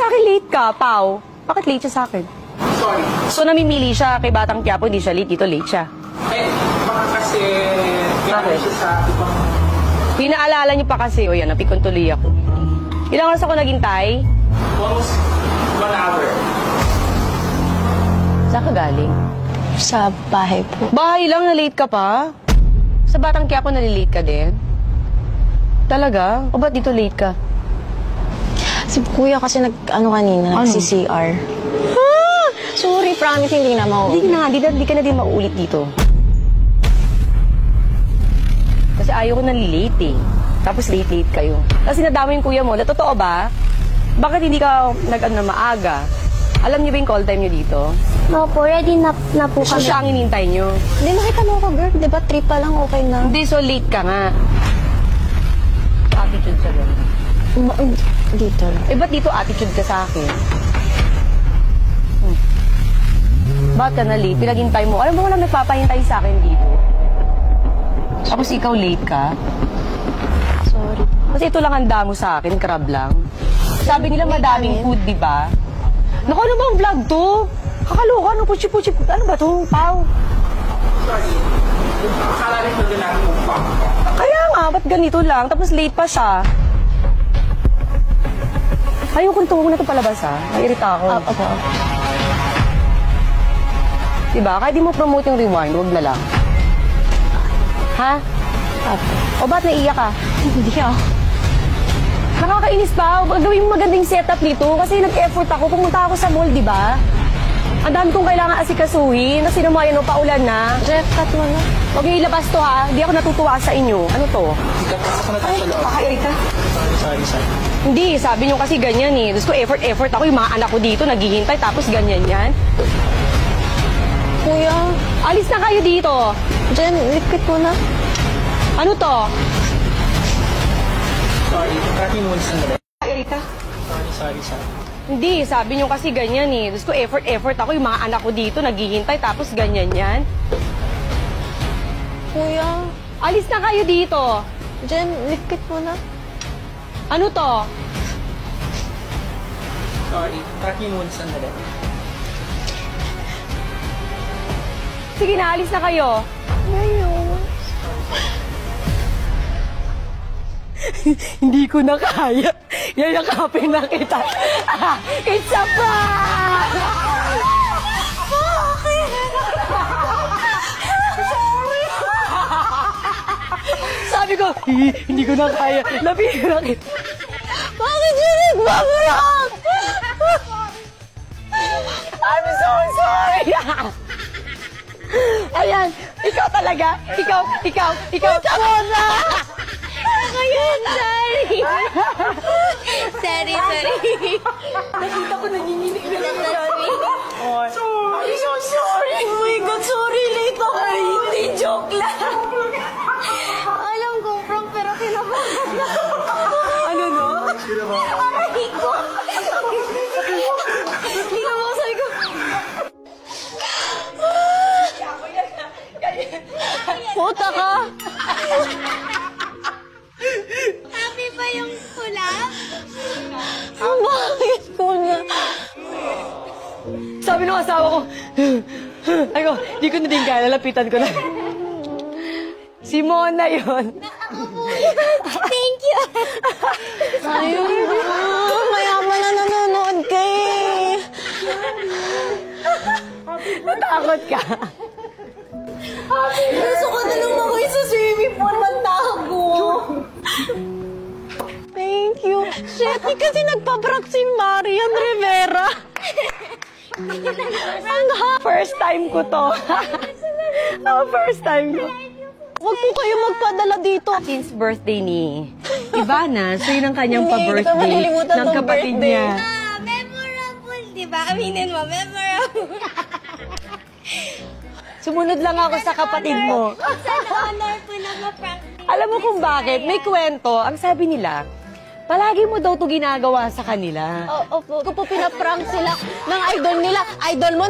akin late ka, Pao. Bakit late siya sa akin? Sorry. So, namimili siya kay Batang Quiapo, hindi siya late. Dito late siya. Eh, baka kasi gano'n siya sa ibang... Pinaalala niyo pa kasi, o yan, napikon tuloy ako. Ilang oras ako naghintay? Almost 1 hour. Saan ka galing? Sa bahay po. Bahay lang, na-late ka pa? Sa Batang Quiapo, nalilate ka din? Talaga? O ba't dito late ka? Si kuya kasi kanina, nagsi-CR. Ah! Sorry, promise, hindi na Hindi ka na din mauulit dito. Kasi ayaw ko nalilate eh. Tapos late kayo. Kasi nadama yung kuya mo. Na totoo ba? Bakit hindi ka nag-ano na maaga? Alam niyo ba yung call time niyo dito? Opo, ready na po So kami. siya ang inintay niyo. Hindi, nakita mo ko, girl. Di ba, 3 pa lang, okay na. Hindi, so late ka nga. Attitude sa doon. Dito lang. Eh, ba't dito attitude ka sa akin? Ba't ka na late? Pinaghintay mo. Alam mo, walang nagpapahintay sa akin dito. Tapos ikaw late ka? Sorry. Kasi ito lang handa mo sa akin, crab lang. Sabi nila madaming food, di ba? Naku, ano bang vlog to? Kakaloka, ano, puchi-puchi. Ano ba to, Pao? Sorry. Akala rin mo din natin kung pa. Kaya nga, ba't ganito lang? Tapos late pa siya. Ayoko nito, huwag na ito palabas, ha? Nairita ako. Opo. Diba? Kahit di mo promote yung rewind, huwag na lang. Ha? Opo. O ba't naiiyak ka? Hindi ako. Nakakainis pa. Gawin mo magandang setup nito kasi nag-effort ako. Pumunta ako sa mall, di ba? Ang dami kong kailangan asikasuhin. Kasi naman yan, paulan na. Jeff, cut mo na. Huwag niyo ilabas to, ha? Di ako natutuwa sa inyo. Ano to? Ako na tayo sa loob. Kakairita. Sorry. Hindi, sabi niyo kasi ganyan eh. Gusto ko effort ako. Yung mga anak ko dito, naghihintay. Tapos ganyan yan. Kuya, Alis na kayo dito. Jen, lipit mo na. Ano to? Sorry. Tracking mo sandali. Kakairita. Sorry. Hindi, sabi niyo kasi ganyan eh. Gusto ko effort ako. Yung mga anak ko dito, naghihintay. Tapos ganyan yan. Kuya, Alis na kayo dito. Jen, lipit mo na. Ano to? Sorry. Tracking mo sandali. Sige na, alis na kayo. Ngayon. Hindi ko na kaya. Yayakapin na kita. It's a prank! Bakit? Sorry. Sabi ko, hindi ko na kaya. Napira kita. Bakit yun nagbabarak? I'm so sorry. Ayan, ikaw talaga. Ikaw. Muna! Ako yun, sorry. Sorry. Nakita ko nanginginig na lang. Sorry. I'm so sorry. Oh my God, sorry. Late ako. Hindi, joke lang. Alam kong prank, pero kinabahan ako. Ano no? Aray ko. Sabi ko. Puta ka. Happy ba yung hula? Bakit ko na? Sabi ng asawa ko, ay ko, di ko na din kaya, lalapitan ko na. Si Mona yun. Thank you. Ayun. Mayaman na nanonood kay. Natakot ka. Gusto ko na lumakoy sa swimming pool. Magtago. Thank you. Shit, kasi nagpabrak si Marian Rivera. First time ko to. First time ko. Huwag po kayo magpadala dito. Since birthday ni Ivana, so yun ang kanyang Hindi, hindi ko pa-birthday malilimutan ng tong kapatid birthday. niya. Memorable, di ba? Aminin mo, memorable. Sumunod lang ako sa kapatid mo. It's an honor po na ma-prank din. Alam mo kung bakit? May kwento. Ang sabi nila, palagi mo daw to ginagawa sa kanila. Opo, ko po pinaprank sila ng idol nila. Idol mo,